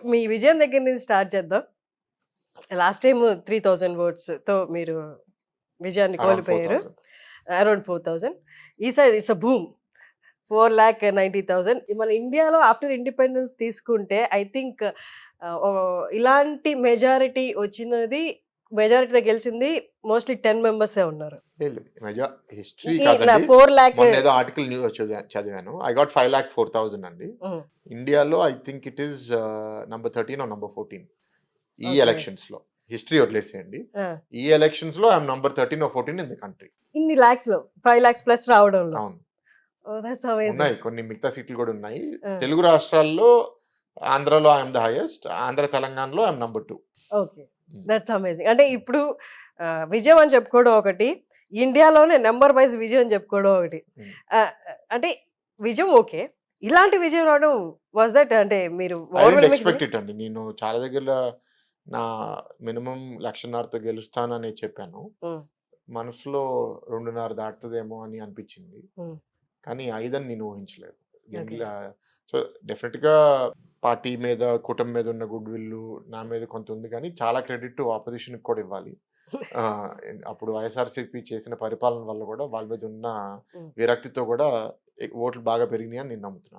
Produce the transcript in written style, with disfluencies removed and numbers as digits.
మీ విజయం దగ్గర నుంచి స్టార్ట్ చేద్దాం. లాస్ట్ టైమ్ 3000 ఓట్స్‌తో మీరు విజయాన్ని అరౌండ్ కోల్పోయారు. 4,000. అరౌండ్ 4000. ఈసారి ఇట్స్ ఎ బూమ్. 4,90,000. మన ఇండియాలో ఆఫ్టర్ ఇండిపెండెన్స్ తీసుకుంటే ఐ థింక్ ఇలాంటి మెజారిటీతో గెలిచింది మోస్ట్‌లీ 10 మెంబర్సే ఉన్నారు. లేదు హిస్టరీ ఈ కాదండి. 4,00,000 మొన్న ఏదో ఆర్టికల్ చదివాను. ఐ గాట్ 5,04,000 అండి. హ్మ్. ఇండియాలో I think it is number 13 or number 14 ఈ ఓకే. ఎలక్షన్స్ లో. హిస్టరీ వదిలేసేయండి. ఆ! ఈ ఎలక్షన్స్ లో I'm number 13 or 14 in the country. ఇన్ని లాక్స్‌లో 5,00,000 ప్లస్ రావడంలో. అవును. ఓహ్! That's amazing. ఉన్నాయి. కొన్ని మిగతా సీట్లు కూడా ఉన్నాయి. ఆ! తెలుగు రాష్ట్రాల్లో ఆంధ్రాలో ఐఎమ్ ద హైయెస్ట్. ఆంధ్ర తెలంగాణలో I'm number 2. Okay. That's amazing. అంటే ఇప్పుడు విజయం అని చెప్పుకోవడం ఒకటి. ఇండియాలోనే నంబర్ వైస్ విజయం చెప్పుకోవడం ఒకటి. అంటే విజయం ఓకే. ఇలాంటి విజయం రావడం వాస్ దట్ అంటే మీరు I didn't overwhelming expect it అండి. నేను చాలా దగ్గరలో నా మినిమమ్ 1,50,000తో గెలుస్తానని చెప్పాను. హ్మ్. మనసులో 2.5 దాటుతదేమో అని అనిపించింది. హ్మ్. కానీ 5 అని నేను ఊహించలేదు. ఓకే. సో డెఫినిట్‌గా పార్టీ మీద, కూటమి మీద ఉన్న గుడ్ విల్లు నా మీద కొంత ఉంది కానీ చాలా క్రెడిట్ ఆపోజిషన్‌కి కూడా ఇవ్వాలి. అప్పుడు వైఎస్ఆర్‌సీపీ చేసిన పరిపాలన వల్ల కూడా వాళ్ళ మీద ఉన్న హ్మ్. విరక్తితో కూడా ఓట్లు బాగా పెరిగినాయని నేను నమ్ముతున్నాను.